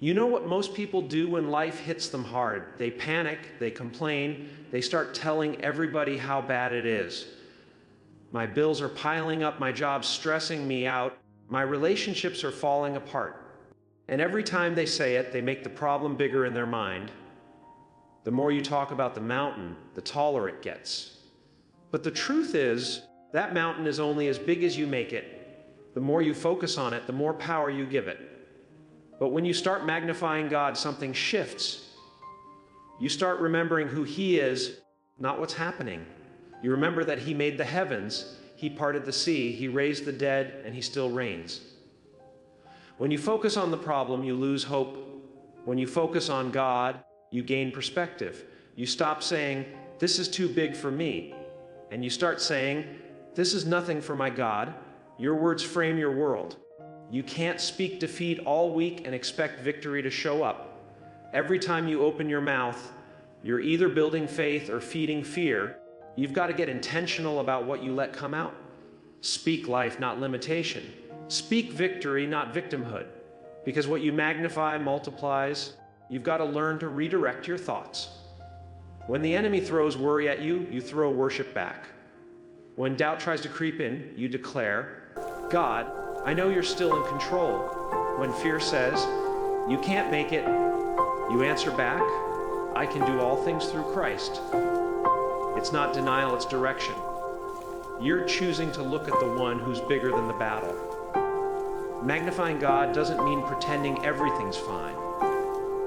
You know what most people do when life hits them hard? They panic, they complain, they start telling everybody how bad it is. My bills are piling up, my job's stressing me out, my relationships are falling apart. And every time they say it, they make the problem bigger in their mind. The more you talk about the mountain, the taller it gets. But the truth is, that mountain is only as big as you make it. The more you focus on it, the more power you give it. But when you start magnifying God, something shifts. You start remembering who He is, not what's happening. You remember that He made the heavens, He parted the sea, He raised the dead, and He still reigns. When you focus on the problem, you lose hope. When you focus on God, you gain perspective. You stop saying, "This is too big for me," and you start saying, "This is nothing for my God." Your words frame your world. You can't speak defeat all week and expect victory to show up. Every time you open your mouth, you're either building faith or feeding fear. You've got to get intentional about what you let come out. Speak life, not limitation. Speak victory, not victimhood. Because what you magnify multiplies. You've got to learn to redirect your thoughts. When the enemy throws worry at you, you throw worship back. When doubt tries to creep in, you declare, "God, I know you're still in control." When fear says, "You can't make it," you answer back, "I can do all things through Christ." It's not denial, it's direction. You're choosing to look at the one who's bigger than the battle. Magnifying God doesn't mean pretending everything's fine.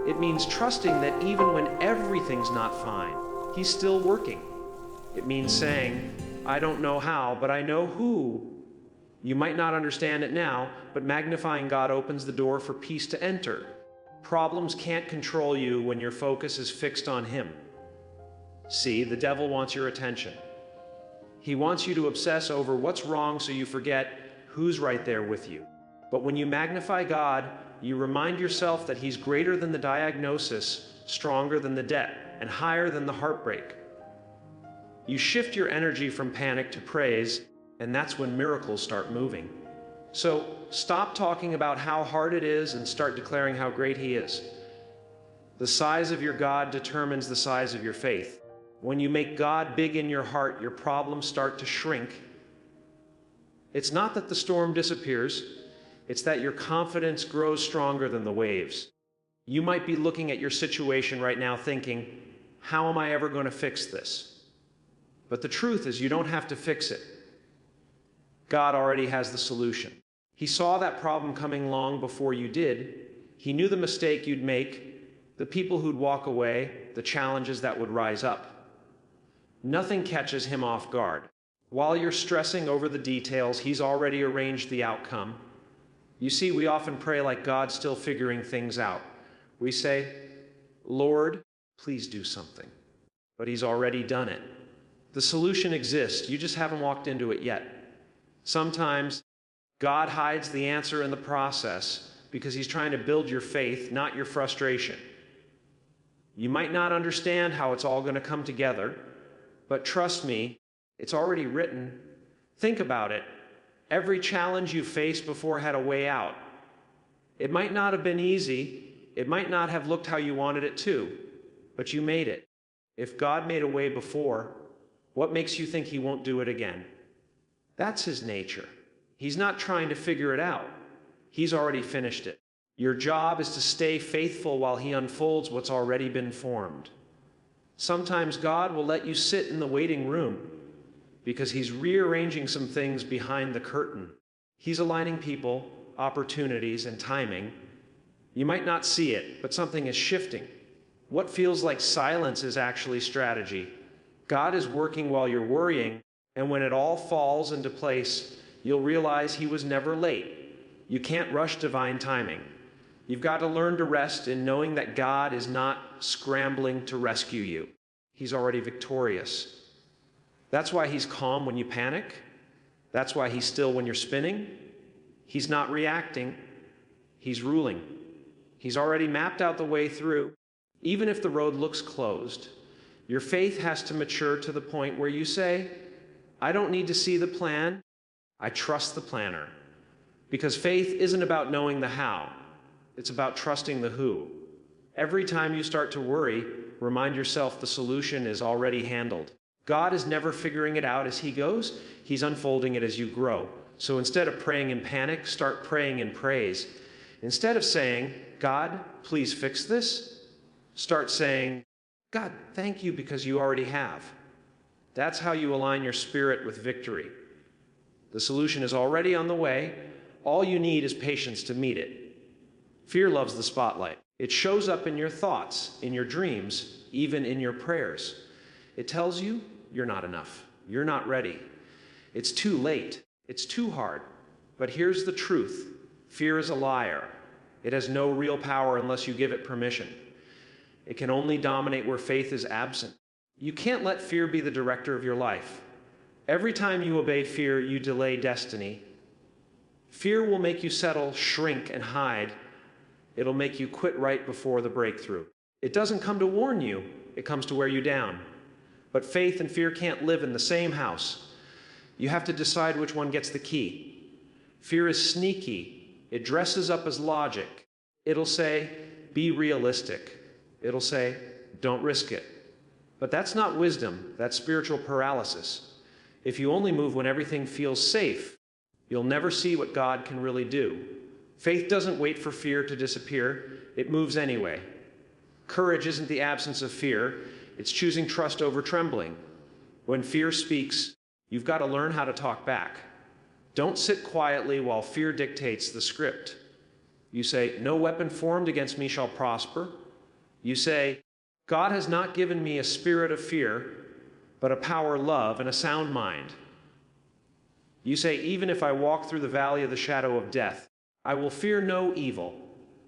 It means trusting that even when everything's not fine, He's still working. It means saying, "I don't know how, but I know who." You might not understand it now, but magnifying God opens the door for peace to enter. Problems can't control you when your focus is fixed on Him. See, the devil wants your attention. He wants you to obsess over what's wrong so you forget who's right there with you. But when you magnify God, you remind yourself that He's greater than the diagnosis, stronger than the debt, and higher than the heartbreak. You shift your energy from panic to praise, and that's when miracles start moving. So stop talking about how hard it is and start declaring how great He is. The size of your God determines the size of your faith. When you make God big in your heart, your problems start to shrink. It's not that the storm disappears, it's that your confidence grows stronger than the waves. You might be looking at your situation right now thinking, "How am I ever going to fix this?" But the truth is, you don't have to fix it. God already has the solution. He saw that problem coming long before you did. He knew the mistake you'd make, the people who'd walk away, the challenges that would rise up. Nothing catches Him off guard. While you're stressing over the details, He's already arranged the outcome. You see, we often pray like God's still figuring things out. We say, "Lord, please do something." But He's already done it. The solution exists, you just haven't walked into it yet. Sometimes God hides the answer in the process because He's trying to build your faith, not your frustration. You might not understand how it's all going to come together, but trust me, it's already written. Think about it. Every challenge you faced before had a way out. It might not have been easy. It might not have looked how you wanted it to, but you made it. If God made a way before, what makes you think He won't do it again? That's His nature. He's not trying to figure it out. He's already finished it. Your job is to stay faithful while He unfolds what's already been formed. Sometimes God will let you sit in the waiting room because He's rearranging some things behind the curtain. He's aligning people, opportunities, and timing. You might not see it, but something is shifting. What feels like silence is actually strategy. God is working while you're worrying, and when it all falls into place, you'll realize He was never late. You can't rush divine timing. You've got to learn to rest in knowing that God is not scrambling to rescue you. He's already victorious. That's why He's calm when you panic. That's why He's still when you're spinning. He's not reacting. He's ruling. He's already mapped out the way through. Even if the road looks closed, your faith has to mature to the point where you say, "I don't need to see the plan. I trust the planner." Because faith isn't about knowing the how. It's about trusting the who. Every time you start to worry, remind yourself the solution is already handled. God is never figuring it out as he goes. He's unfolding it as you grow. So instead of praying in panic, start praying in praise. Instead of saying, God, please fix this, start saying, God, thank you because you already have. That's how you align your spirit with victory. The solution is already on the way. All you need is patience to meet it. Fear loves the spotlight. It shows up in your thoughts, in your dreams, even in your prayers. It tells you you're not enough. You're not ready. It's too late. It's too hard. But here's the truth. Fear is a liar. It has no real power unless you give it permission. It can only dominate where faith is absent. You can't let fear be the director of your life. Every time you obey fear, you delay destiny. Fear will make you settle, shrink, and hide. It'll make you quit right before the breakthrough. It doesn't come to warn you, it comes to wear you down. But faith and fear can't live in the same house. You have to decide which one gets the key. Fear is sneaky. It dresses up as logic. It'll say, be realistic. It'll say, don't risk it. But that's not wisdom, that's spiritual paralysis. If you only move when everything feels safe, you'll never see what God can really do. Faith doesn't wait for fear to disappear, it moves anyway. Courage isn't the absence of fear, it's choosing trust over trembling. When fear speaks, you've got to learn how to talk back. Don't sit quietly while fear dictates the script. You say, no weapon formed against me shall prosper. You say, God has not given me a spirit of fear, but a power, love, and a sound mind. You say, even if I walk through the valley of the shadow of death, I will fear no evil.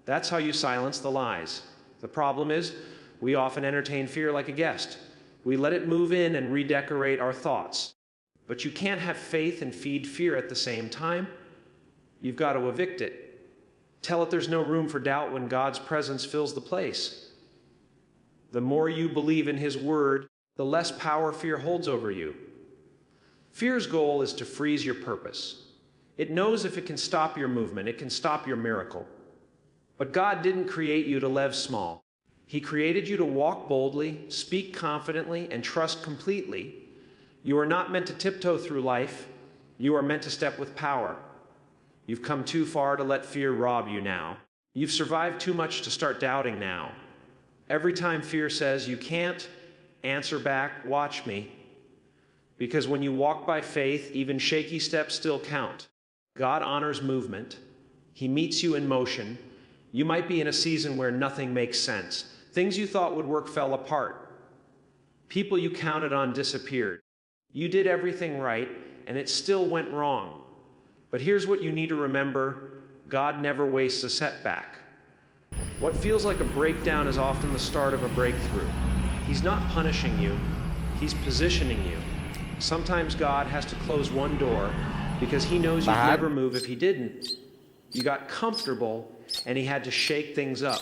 That's how you silence the lies. The problem is, we often entertain fear like a guest. We let it move in and redecorate our thoughts. But you can't have faith and feed fear at the same time. You've got to evict it. Tell it there's no room for doubt when God's presence fills the place. The more you believe in his word, the less power fear holds over you. Fear's goal is to freeze your purpose. It knows if it can stop your movement, it can stop your miracle. But God didn't create you to live small. He created you to walk boldly, speak confidently, and trust completely. You are not meant to tiptoe through life. You are meant to step with power. You've come too far to let fear rob you now. You've survived too much to start doubting now. Every time fear says you can't, answer back, watch me. Because when you walk by faith, even shaky steps still count. God honors movement. He meets you in motion. You might be in a season where nothing makes sense. Things you thought would work fell apart. People you counted on disappeared. You did everything right, and it still went wrong. But here's what you need to remember. God never wastes a setback. What feels like a breakdown is often the start of a breakthrough. He's not punishing you, he's positioning you. Sometimes God has to close one door because he knows you'd never move if he didn't. You got comfortable and he had to shake things up.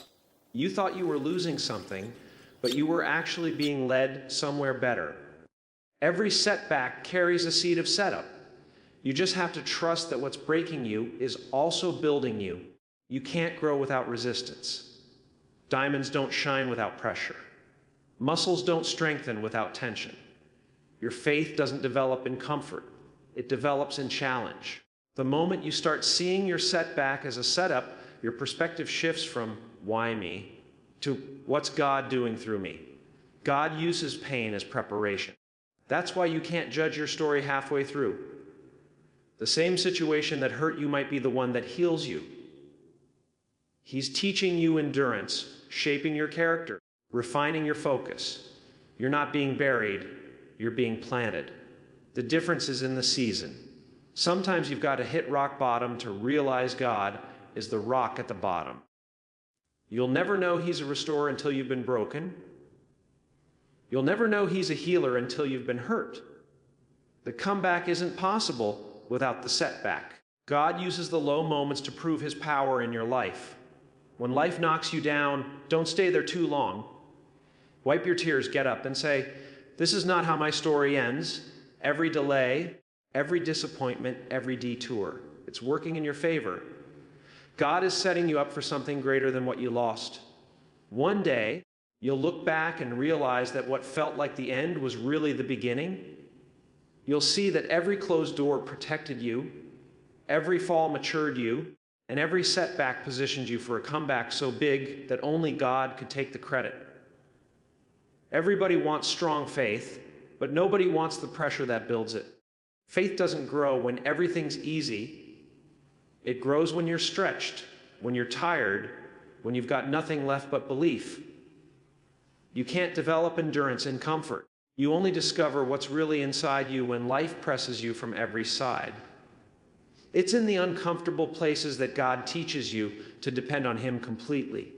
You thought you were losing something, but you were actually being led somewhere better. Every setback carries a seed of setup. You just have to trust that what's breaking you is also building you. You can't grow without resistance. Diamonds don't shine without pressure. Muscles don't strengthen without tension. Your faith doesn't develop in comfort. It develops in challenge. The moment you start seeing your setback as a setup, your perspective shifts from why me to what's God doing through me. God uses pain as preparation. That's why you can't judge your story halfway through. The same situation that hurt you might be the one that heals you. He's teaching you endurance, shaping your character, refining your focus. You're not being buried, you're being planted. The difference is in the season. Sometimes you've got to hit rock bottom to realize God is the rock at the bottom. You'll never know he's a restorer until you've been broken. You'll never know he's a healer until you've been hurt. The comeback isn't possible without the setback. God uses the low moments to prove his power in your life. When life knocks you down, don't stay there too long. Wipe your tears, get up, and say, this is not how my story ends. Every delay, every disappointment, every detour, it's working in your favor. God is setting you up for something greater than what you lost. One day, you'll look back and realize that what felt like the end was really the beginning. You'll see that every closed door protected you, every fall matured you, and every setback positioned you for a comeback so big that only God could take the credit. Everybody wants strong faith, but nobody wants the pressure that builds it. Faith doesn't grow when everything's easy. It grows when you're stretched, when you're tired, when you've got nothing left but belief. You can't develop endurance in comfort. You only discover what's really inside you when life presses you from every side. It's in the uncomfortable places that God teaches you to depend on Him completely.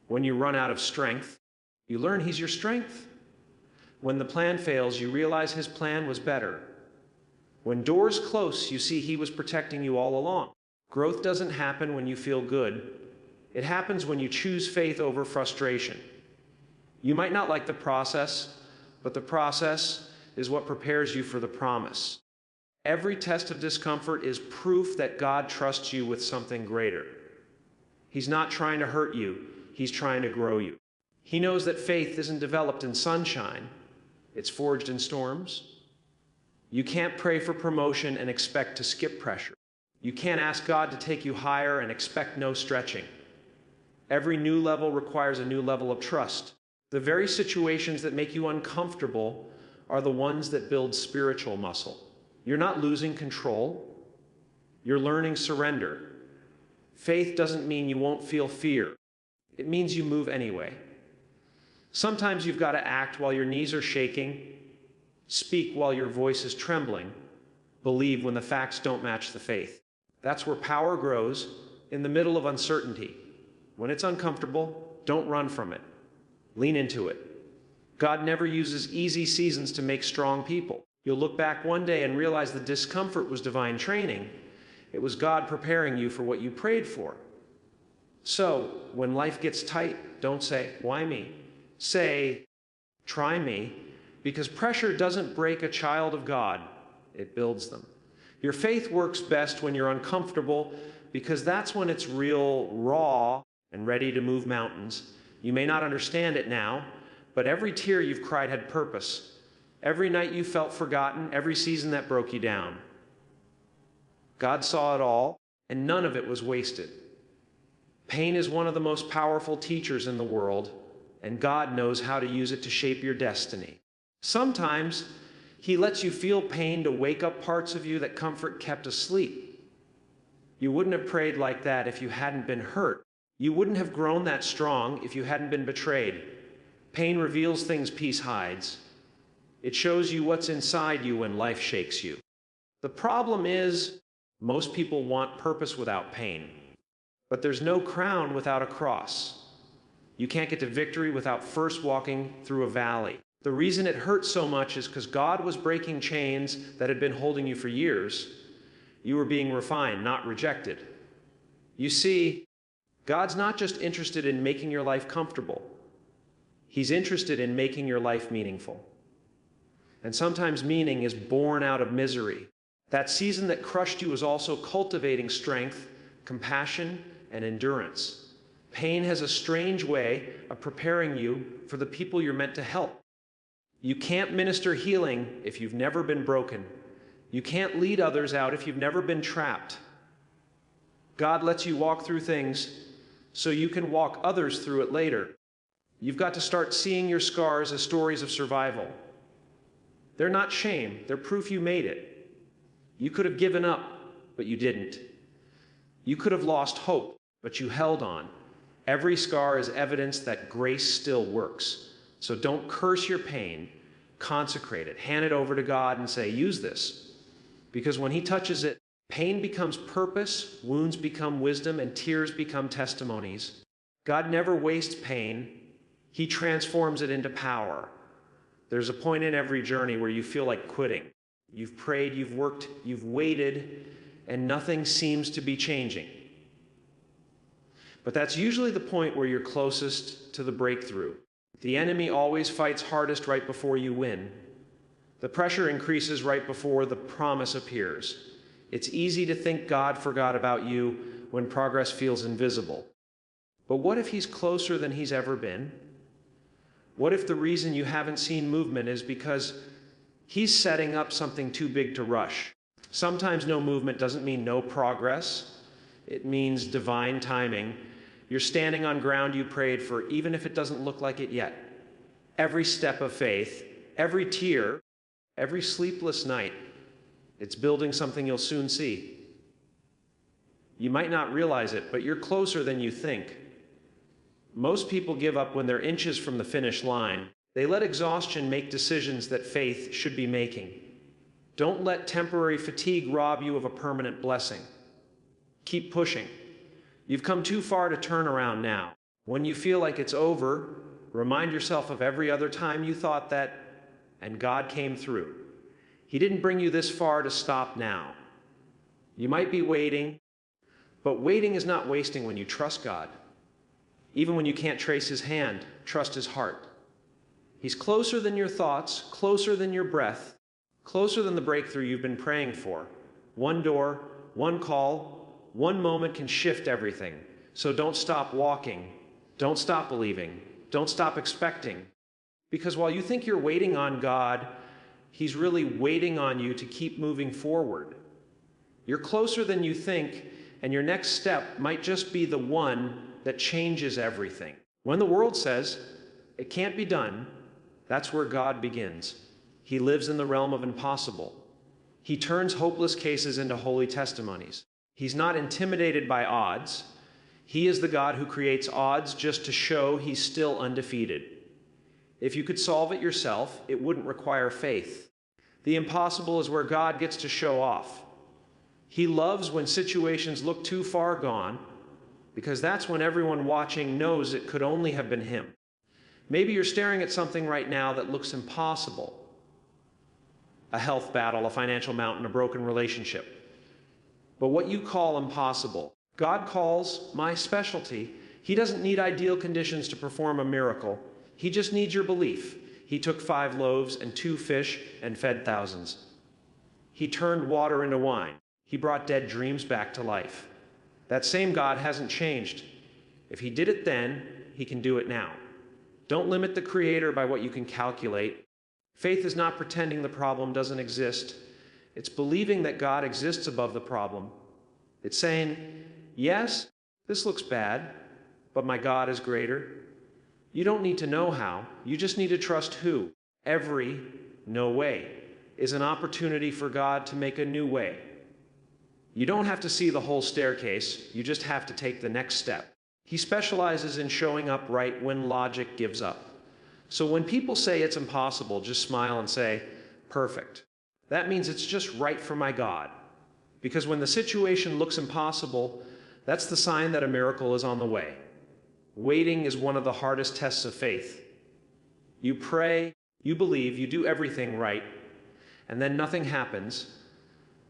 When you run out of strength, you learn He's your strength. When the plan fails, you realize His plan was better. When doors close, you see He was protecting you all along. Growth doesn't happen when you feel good. It happens when you choose faith over frustration. You might not like the process, but the process is what prepares you for the promise. Every test of discomfort is proof that God trusts you with something greater. He's not trying to hurt you. He's trying to grow you. He knows that faith isn't developed in sunshine. It's forged in storms. You can't pray for promotion and expect to skip pressure. You can't ask God to take you higher and expect no stretching. Every new level requires a new level of trust. The very situations that make you uncomfortable are the ones that build spiritual muscle. You're not losing control. You're learning surrender. Faith doesn't mean you won't feel fear. It means you move anyway. Sometimes you've got to act while your knees are shaking, speak while your voice is trembling, believe when the facts don't match the faith. That's where power grows, in the middle of uncertainty. When it's uncomfortable, don't run from it. Lean into it. God never uses easy seasons to make strong people. You'll look back one day and realize the discomfort was divine training. It was God preparing you for what you prayed for. So, when life gets tight, don't say, "Why me?" Say, "Try me," because pressure doesn't break a child of God. It builds them. Your faith works best when you're uncomfortable, because that's when it's real, raw, and ready to move mountains. You may not understand it now, but every tear you've cried had purpose. Every night you felt forgotten, every season that broke you down. God saw it all, and none of it was wasted. Pain is one of the most powerful teachers in the world, and God knows how to use it to shape your destiny. Sometimes He lets you feel pain to wake up parts of you that comfort kept asleep. You wouldn't have prayed like that if you hadn't been hurt. You wouldn't have grown that strong if you hadn't been betrayed. Pain reveals things peace hides. It shows you what's inside you when life shakes you. The problem is, most people want purpose without pain. But there's no crown without a cross. You can't get to victory without first walking through a valley. The reason it hurts so much is because God was breaking chains that had been holding you for years. You were being refined, not rejected. You see, God's not just interested in making your life comfortable. He's interested in making your life meaningful. And sometimes meaning is born out of misery. That season that crushed you is also cultivating strength, compassion, and endurance. Pain has a strange way of preparing you for the people you're meant to help. You can't minister healing if you've never been broken. You can't lead others out if you've never been trapped. God lets you walk through things so you can walk others through it later. You've got to start seeing your scars as stories of survival. They're not shame, they're proof you made it. You could have given up, but you didn't. You could have lost hope, but you held on. Every scar is evidence that grace still works. So don't curse your pain, consecrate it, hand it over to God and say, use this. Because when He touches it, pain becomes purpose, wounds become wisdom, and tears become testimonies. God never wastes pain. He transforms it into power. There's a point in every journey where you feel like quitting. You've prayed, you've worked, you've waited, and nothing seems to be changing. But that's usually the point where you're closest to the breakthrough. The enemy always fights hardest right before you win. The pressure increases right before the promise appears. It's easy to think God forgot about you when progress feels invisible. But what if he's closer than he's ever been? What if the reason you haven't seen movement is because he's setting up something too big to rush? Sometimes no movement doesn't mean no progress. It means divine timing. You're standing on ground you prayed for, even if it doesn't look like it yet. Every step of faith, every tear, every sleepless night, it's building something you'll soon see. You might not realize it, but you're closer than you think. Most people give up when they're inches from the finish line. They let exhaustion make decisions that faith should be making. Don't let temporary fatigue rob you of a permanent blessing. Keep pushing. You've come too far to turn around now. When you feel like it's over, remind yourself of every other time you thought that, and God came through. He didn't bring you this far to stop now. You might be waiting, but waiting is not wasting when you trust God. Even when you can't trace his hand, trust his heart. He's closer than your thoughts, closer than your breath, closer than the breakthrough you've been praying for. One door, one call, one moment can shift everything. So don't stop walking. Don't stop believing. Don't stop expecting. Because while you think you're waiting on God, he's really waiting on you to keep moving forward. You're closer than you think, and your next step might just be the one that changes everything. When the world says it can't be done, that's where God begins. He lives in the realm of impossible. He turns hopeless cases into holy testimonies. He's not intimidated by odds. He is the God who creates odds just to show he's still undefeated. If you could solve it yourself, it wouldn't require faith. The impossible is where God gets to show off. He loves when situations look too far gone, because that's when everyone watching knows it could only have been him. Maybe you're staring at something right now that looks impossible. A health battle, a financial mountain, a broken relationship. But what you call impossible, God calls my specialty. He doesn't need ideal conditions to perform a miracle. He just needs your belief. He took 5 loaves and 2 fish and fed thousands. He turned water into wine. He brought dead dreams back to life. That same God hasn't changed. If he did it then, he can do it now. Don't limit the Creator by what you can calculate. Faith is not pretending the problem doesn't exist. It's believing that God exists above the problem. It's saying, yes, this looks bad, but my God is greater. You don't need to know how. You just need to trust who. Every no way is an opportunity for God to make a new way. You don't have to see the whole staircase. You just have to take the next step. He specializes in showing up right when logic gives up. So when people say it's impossible, just smile and say, perfect. That means it's just right for my God. Because when the situation looks impossible, that's the sign that a miracle is on the way. Waiting is one of the hardest tests of faith. You pray, you believe, you do everything right, and then nothing happens.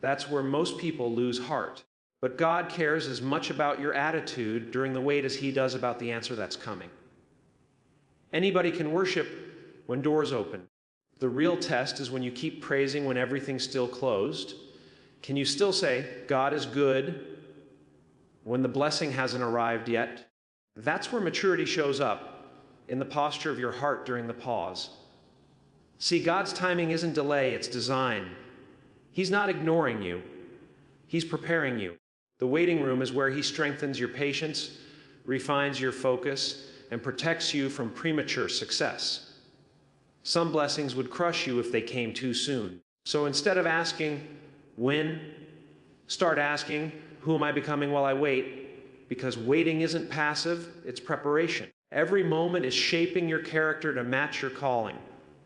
That's where most people lose heart. But God cares as much about your attitude during the wait as he does about the answer that's coming. Anybody can worship when doors open. The real test is when you keep praising when everything's still closed. Can you still say, God is good, when the blessing hasn't arrived yet? That's where maturity shows up, in the posture of your heart during the pause. See, God's timing isn't delay, it's design. He's not ignoring you. He's preparing you. The waiting room is where he strengthens your patience, refines your focus, and protects you from premature success. Some blessings would crush you if they came too soon. So instead of asking, when, start asking, who am I becoming while I wait? Because waiting isn't passive, it's preparation. Every moment is shaping your character to match your calling.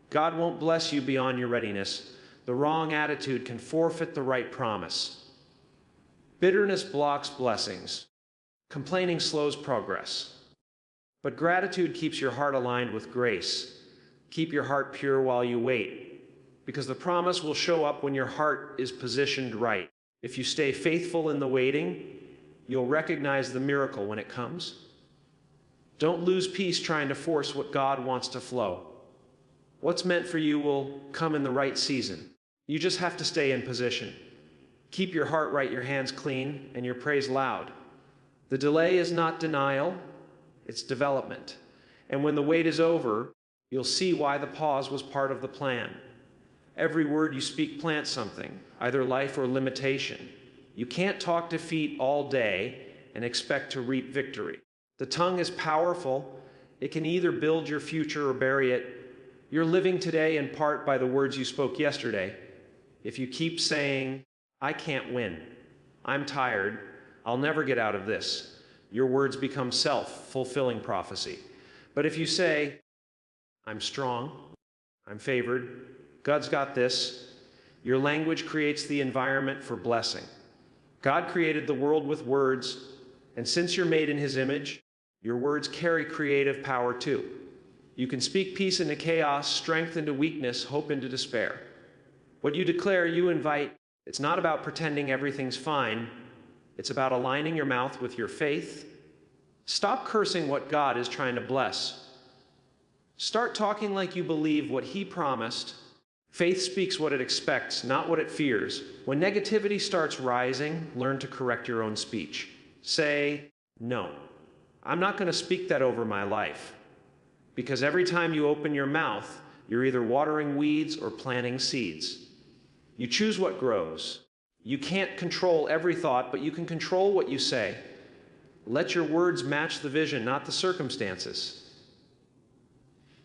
God won't bless you beyond your readiness. The wrong attitude can forfeit the right promise. Bitterness blocks blessings. Complaining slows progress. But gratitude keeps your heart aligned with grace. Keep your heart pure while you wait, because the promise will show up when your heart is positioned right. If you stay faithful in the waiting, you'll recognize the miracle when it comes. Don't lose peace trying to force what God wants to flow. What's meant for you will come in the right season. You just have to stay in position. Keep your heart right, your hands clean, and your praise loud. The delay is not denial, it's development. And when the wait is over, you'll see why the pause was part of the plan. Every word you speak plants something, either life or limitation. You can't talk defeat all day and expect to reap victory. The tongue is powerful. It can either build your future or bury it. You're living today in part by the words you spoke yesterday. If you keep saying, "I can't win," "I'm tired," "I'll never get out of this," your words become self-fulfilling prophecy. But if you say, "I'm strong, I'm favored, God's got this," your language creates the environment for blessing. God created the world with words, and since you're made in His image, your words carry creative power too. You can speak peace into chaos, strength into weakness, hope into despair. What you declare, you invite. It's not about pretending everything's fine. It's about aligning your mouth with your faith. Stop cursing what God is trying to bless. Start talking like you believe what He promised. Faith speaks what it expects, not what it fears. When negativity starts rising, learn to correct your own speech. Say, "No, I'm not going to speak that over my life." Because every time you open your mouth, you're either watering weeds or planting seeds. You choose what grows. You can't control every thought, but you can control what you say. Let your words match the vision, not the circumstances.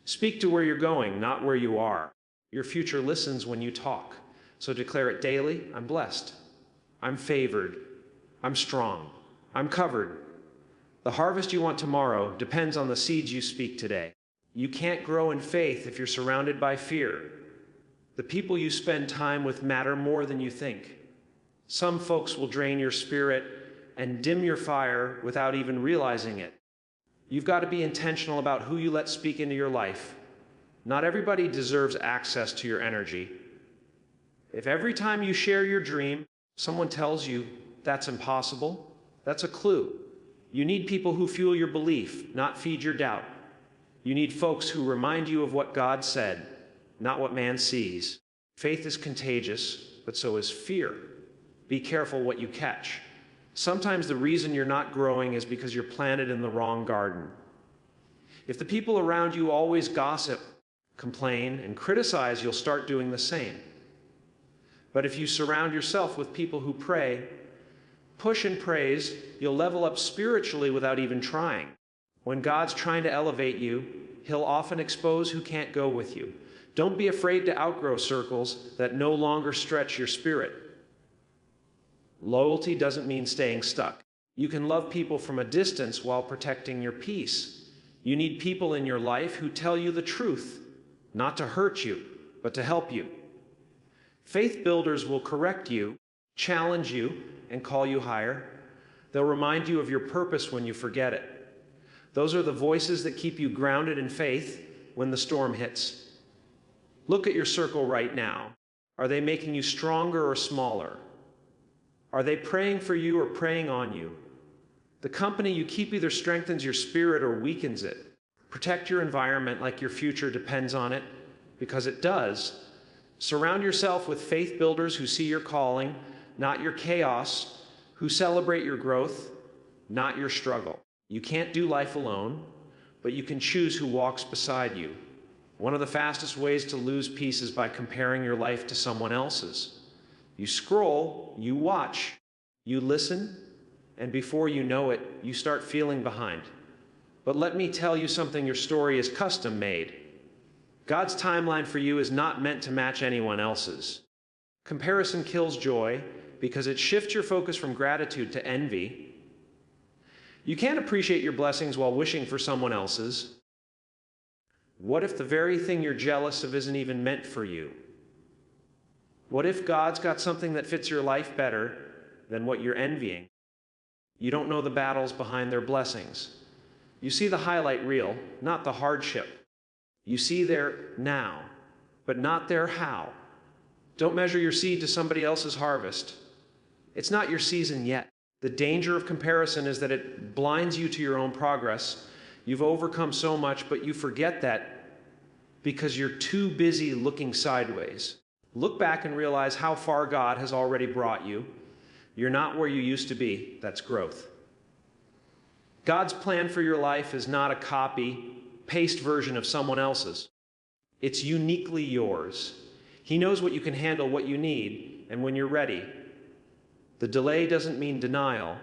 Speak to where you're going, not where you are. Your future listens when you talk. So declare it daily. I'm blessed. I'm favored. I'm strong. I'm covered. The harvest you want tomorrow depends on the seeds you speak today. You can't grow in faith if you're surrounded by fear. The people you spend time with matter more than you think. Some folks will drain your spirit and dim your fire without even realizing it. You've got to be intentional about who you let speak into your life. Not everybody deserves access to your energy. If every time you share your dream, someone tells you that's impossible, that's a clue. You need people who fuel your belief, not feed your doubt. You need folks who remind you of what God said, not what man sees. Faith is contagious, but so is fear. Be careful what you catch. Sometimes the reason you're not growing is because you're planted in the wrong garden. If the people around you always gossip, complain, and criticize, you'll start doing the same. But if you surround yourself with people who pray, push and praise, you'll level up spiritually without even trying. When God's trying to elevate you, He'll often expose who can't go with you. Don't be afraid to outgrow circles that no longer stretch your spirit. Loyalty doesn't mean staying stuck. You can love people from a distance while protecting your peace. You need people in your life who tell you the truth, not to hurt you, but to help you. Faith builders will correct you, challenge you, and call you higher. They'll remind you of your purpose when you forget it. Those are the voices that keep you grounded in faith when the storm hits. Look at your circle right now. Are they making you stronger or smaller? Are they praying for you or preying on you? The company you keep either strengthens your spirit or weakens it. Protect your environment like your future depends on it, because it does. Surround yourself with faith builders who see your calling, not your chaos, who celebrate your growth, not your struggle. You can't do life alone, but you can choose who walks beside you. One of the fastest ways to lose peace is by comparing your life to someone else's. You scroll, you watch, you listen, and before you know it, you start feeling behind. But let me tell you something, your story is custom made. God's timeline for you is not meant to match anyone else's. Comparison kills joy because it shifts your focus from gratitude to envy. You can't appreciate your blessings while wishing for someone else's. What if the very thing you're jealous of isn't even meant for you? What if God's got something that fits your life better than what you're envying? You don't know the battles behind their blessings. You see the highlight reel, not the hardship. You see their now, but not their how. Don't measure your seed to somebody else's harvest. It's not your season yet. The danger of comparison is that it blinds you to your own progress. You've overcome so much, but you forget that because you're too busy looking sideways. Look back and realize how far God has already brought you. You're not where you used to be. That's growth. God's plan for your life is not a copy, paste version of someone else's. It's uniquely yours. He knows what you can handle, what you need, and when you're ready. The delay doesn't mean denial.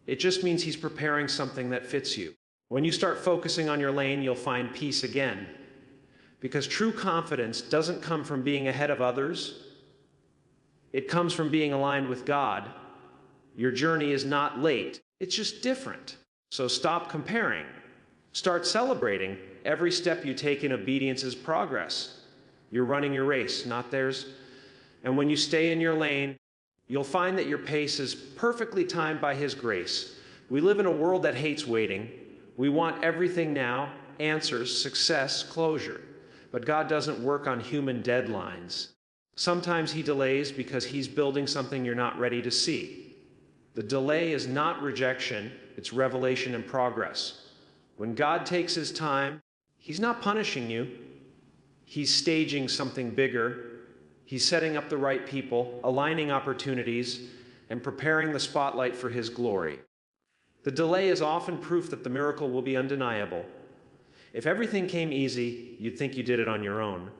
It just means He's preparing something that fits you. When you start focusing on your lane, you'll find peace again. Because true confidence doesn't come from being ahead of others. It comes from being aligned with God. Your journey is not late. It's just different. So stop comparing. Start celebrating. Every step you take in obedience is progress. You're running your race, not theirs. And when you stay in your lane, you'll find that your pace is perfectly timed by His grace. We live in a world that hates waiting. We want everything now, answers, success, closure. But God doesn't work on human deadlines. Sometimes He delays because He's building something you're not ready to see. The delay is not rejection, it's revelation and progress. When God takes His time, He's not punishing you. He's staging something bigger. He's setting up the right people, aligning opportunities, and preparing the spotlight for His glory. The delay is often proof that the miracle will be undeniable. If everything came easy, you'd think you did it on your own.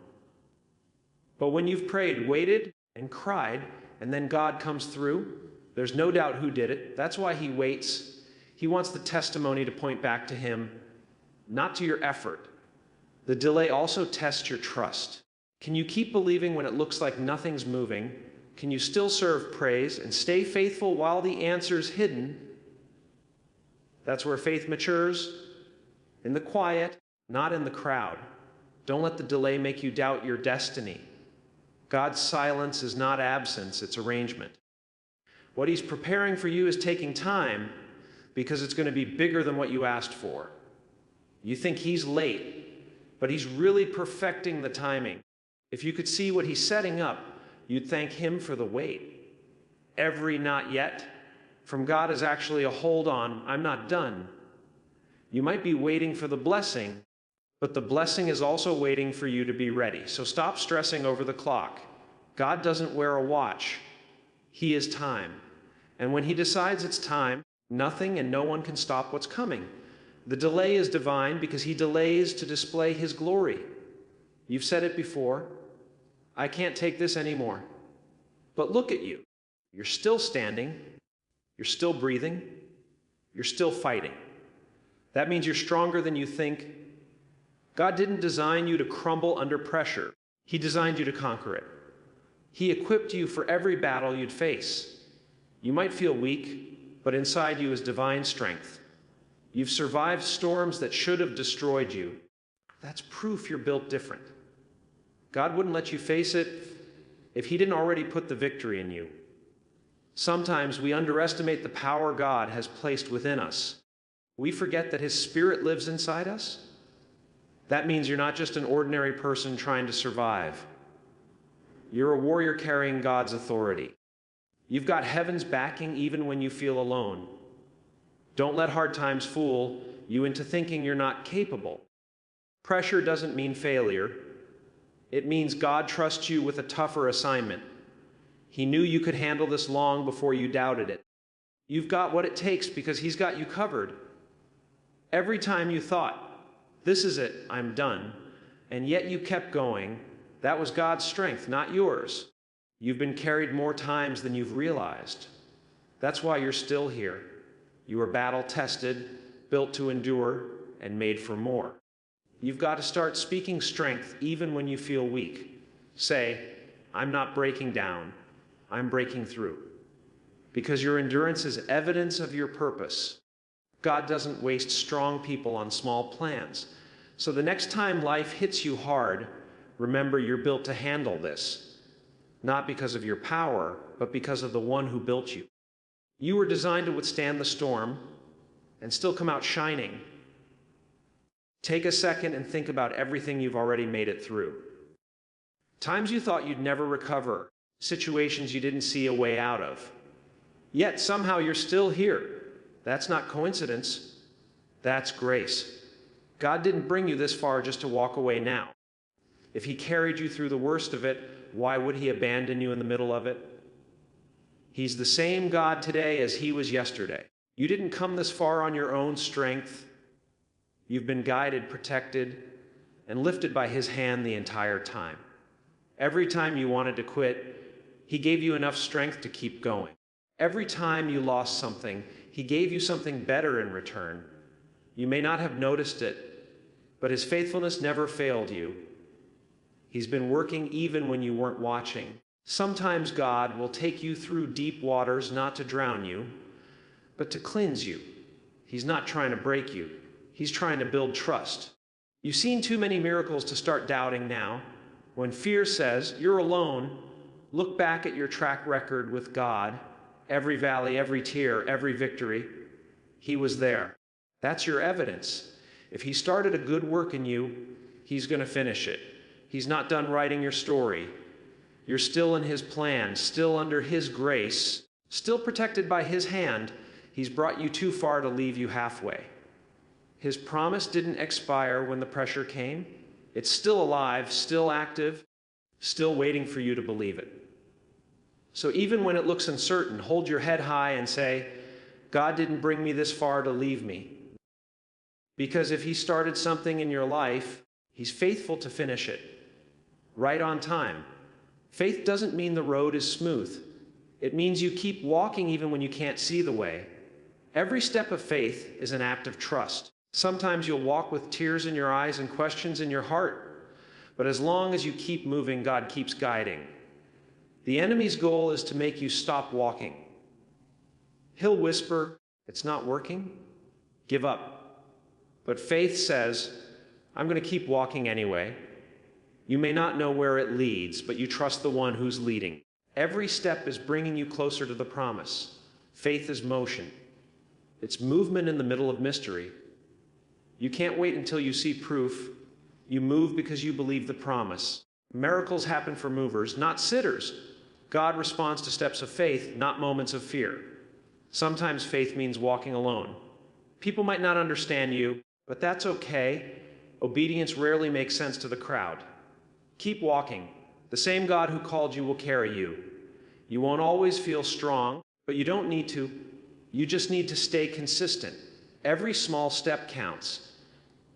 But when you've prayed, waited, and cried, and then God comes through, there's no doubt who did it. That's why He waits. He wants the testimony to point back to Him, not to your effort. The delay also tests your trust. Can you keep believing when it looks like nothing's moving? Can you still serve praise and stay faithful while the answer's hidden? That's where faith matures, in the quiet, not in the crowd. Don't let the delay make you doubt your destiny. God's silence is not absence, it's arrangement. What He's preparing for you is taking time because it's going to be bigger than what you asked for. You think He's late, but He's really perfecting the timing. If you could see what He's setting up, you'd thank Him for the wait. Every not yet from God is actually a hold on, I'm not done. You might be waiting for the blessing, but the blessing is also waiting for you to be ready. So stop stressing over the clock. God doesn't wear a watch. He is time. And when He decides it's time, nothing and no one can stop what's coming. The delay is divine because He delays to display His glory. You've said it before, I can't take this anymore. But look at you. You're still standing. You're still breathing. You're still fighting. That means you're stronger than you think. God didn't design you to crumble under pressure. He designed you to conquer it. He equipped you for every battle you'd face. You might feel weak, but inside you is divine strength. You've survived storms that should have destroyed you. That's proof you're built different. God wouldn't let you face it if He didn't already put the victory in you. Sometimes we underestimate the power God has placed within us. We forget that His Spirit lives inside us. That means you're not just an ordinary person trying to survive. You're a warrior carrying God's authority. You've got heaven's backing even when you feel alone. Don't let hard times fool you into thinking you're not capable. Pressure doesn't mean failure. It means God trusts you with a tougher assignment. He knew you could handle this long before you doubted it. You've got what it takes because He's got you covered. Every time you thought, this is it, I'm done, and yet you kept going, that was God's strength, not yours. You've been carried more times than you've realized. That's why you're still here. You were battle-tested, built to endure, and made for more. You've got to start speaking strength even when you feel weak. Say, I'm not breaking down, I'm breaking through. Because your endurance is evidence of your purpose. God doesn't waste strong people on small plans. So the next time life hits you hard, remember you're built to handle this. Not because of your power, but because of the one who built you. You were designed to withstand the storm and still come out shining. Take a second and think about everything you've already made it through. Times you thought you'd never recover, situations you didn't see a way out of. Yet somehow you're still here. That's not coincidence. That's grace. God didn't bring you this far just to walk away now. If He carried you through the worst of it, why would He abandon you in the middle of it? He's the same God today as He was yesterday. You didn't come this far on your own strength. You've been guided, protected, and lifted by His hand the entire time. Every time you wanted to quit, He gave you enough strength to keep going. Every time you lost something, He gave you something better in return. You may not have noticed it, but His faithfulness never failed you. He's been working even when you weren't watching. Sometimes God will take you through deep waters not to drown you, but to cleanse you. He's not trying to break you. He's trying to build trust. You've seen too many miracles to start doubting now. When fear says, you're alone, look back at your track record with God. Every valley, every tear, every victory, He was there. That's your evidence. If He started a good work in you, He's going to finish it. He's not done writing your story. You're still in His plan, still under His grace, still protected by His hand. He's brought you too far to leave you halfway. His promise didn't expire when the pressure came. It's still alive, still active, still waiting for you to believe it. So even when it looks uncertain, hold your head high and say, God didn't bring me this far to leave me. Because if He started something in your life, He's faithful to finish it, right on time. Faith doesn't mean the road is smooth. It means you keep walking even when you can't see the way. Every step of faith is an act of trust. Sometimes you'll walk with tears in your eyes and questions in your heart. But as long as you keep moving, God keeps guiding. The enemy's goal is to make you stop walking. He'll whisper, it's not working. Give up. But faith says, I'm going to keep walking anyway. You may not know where it leads, but you trust the one who's leading. Every step is bringing you closer to the promise. Faith is motion. It's movement in the middle of mystery. You can't wait until you see proof. You move because you believe the promise. Miracles happen for movers, not sitters. God responds to steps of faith, not moments of fear. Sometimes faith means walking alone. People might not understand you, but that's okay. Obedience rarely makes sense to the crowd. Keep walking. The same God who called you will carry you. You won't always feel strong, but you don't need to. You just need to stay consistent. Every small step counts.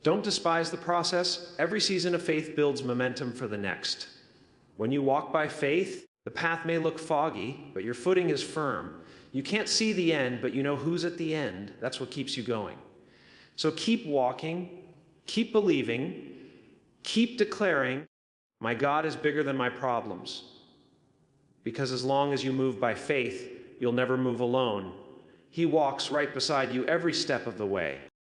Don't despise the process. Every season of faith builds momentum for the next. When you walk by faith, the path may look foggy, but your footing is firm. You can't see the end, but you know who's at the end. That's what keeps you going. So keep walking, keep believing, keep declaring, my God is bigger than my problems. Because as long as you move by faith, you'll never move alone. He walks right beside you every step of the way.